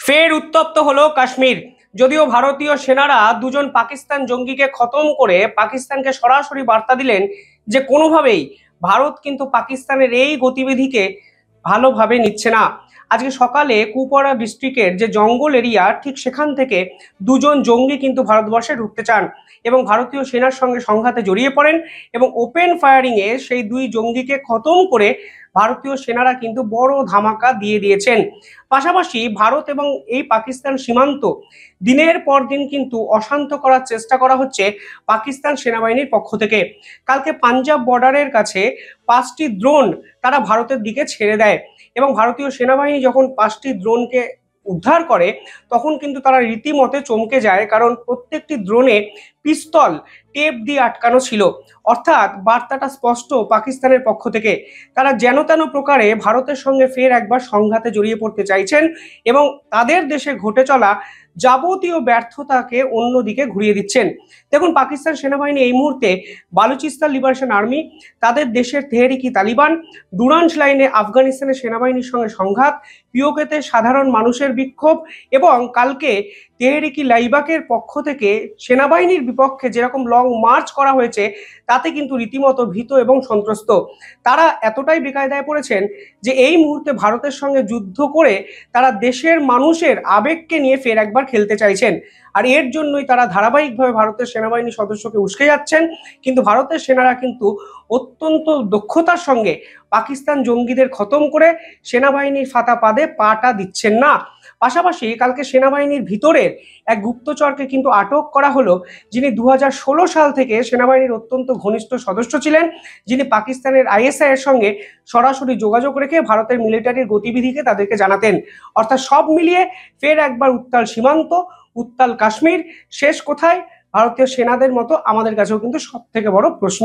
ফের উত্তপ্ত হলো কাশ্মীর। যদিও ভারতীয় সেনারা দুজন পাকিস্তান জঙ্গিকে খতম করে পাকিস্তানকে সরাসরি বার্তা দিলেন যে কোনোভাবেই ভারত কিন্তু পাকিস্তানের এই গতিবিধিকে ভালোভাবে নিচ্ছে না। আজকে সকালে কুপওয়ারা ডিস্ট্রিক্টের যে জঙ্গল এরিয়া, ঠিক সেখান থেকে দুজন জঙ্গি কিন্তু ভারতবর্ষে ঢুকতে চান এবং ভারতীয় সেনার সঙ্গে সংঘাতে জড়িয়ে পড়েন এবং ওপেন ফায়ারিং এ সেই দুই জঙ্গিকে খতম করে ভারতীয় সেনারা কিন্তু বড় ধামাকা দিয়ে দিয়েছেন। পাশাপাশি ভারত এবং এই পাকিস্তান সীমান্ত দিনের পর দিন কিন্তু অশান্ত করার চেষ্টা করা হচ্ছে পাকিস্তান সেনাবাহিনীর পক্ষ থেকে। কালকে পাঞ্জাব বর্ডারের কাছে 5টি ড্রোন তারা ভারতের দিকে ছেড়ে দেয় এবং ভারতীয় সেনাবাহিনী যখন 5টি ড্রোনকে উদ্ধার করে তখন কিন্তু তারা রীতিমতে চমকে যায়, কারণ প্রত্যেকটি ড্রোনে পিস্তল টেপ দিয়ে আটকানো ছিল। অর্থাৎ বার্তাটা স্পষ্ট পাকিস্তানের পক্ষ থেকে, তারা যেন তেন প্রকারে ভারতের সঙ্গে ফের একবার সংঘাতে জড়িয়ে পড়তে চাইছেন এবং তাদের দেশে ঘটে চলা যাবতীয় ব্যর্থতাকে অন্যদিকে ঘুরিয়ে দিচ্ছেন। দেখুন, পাকিস্তান সেনাবাহিনী এই মুহূর্তে বালুচিস্তান লিবারেশন আর্মি, তাদের দেশের তেহরিকি তালিবান, ডুরান্স লাইনে আফগানিস্তানের সেনাবাহিনীর সঙ্গে সংঘাত, পিওকেতে সাধারণ মানুষের বিক্ষোভ এবং কালকে তেহরিকি লাইবাকের পক্ষ থেকে সেনাবাহিনীর বিপক্ষে যেরকম লং মার্চ করা হয়েছে তাতে কিন্তু রীতিমতো ভীত এবং সন্ত্রস্ত। তারা এতটাই বেকায়দায় পড়েছেন যে এই মুহূর্তে ভারতের সঙ্গে যুদ্ধ করে তারা দেশের মানুষের আবেগকে নিয়ে ফের একবার খেলতে চাইছেন। আর এর জন্যই তারা ধারাবাহিকভাবে ভারতের সেনাবাহিনীর সদস্যকে উস্কে যাচ্ছেন, কিন্তু ভারতের সেনারা কিন্তু অত্যন্ত দক্ষতার সঙ্গে পাকিস্তান জঙ্গিদের খতম করে সেনাবাহিনীর ফাতা পাদে পাটা দিচ্ছেন না। পাশাপাশি কালকে সেনাবাহিনীর ভিতরের এক গুপ্তচরকে কিন্তু আটক করা হলো, যিনি 2016 সাল থেকে সেনাবাহিনীর অত্যন্ত ঘনিষ্ঠ সদস্য ছিলেন, যিনি পাকিস্তানের আইএসআই এর সঙ্গে সরাসরি যোগাযোগ রেখে ভারতের মিলিটারির গতিবিধিকে তাদেরকে জানাতেন। অর্থাৎ সব মিলিয়ে ফের একবার উত্তাল সীমান্ত, উত্তাল কাশ্মীর। শেষ কোথায় ভারতীয় সেনাদের মতো আমাদের কাছেও কিন্তু সব থেকে বড় প্রশ্ন।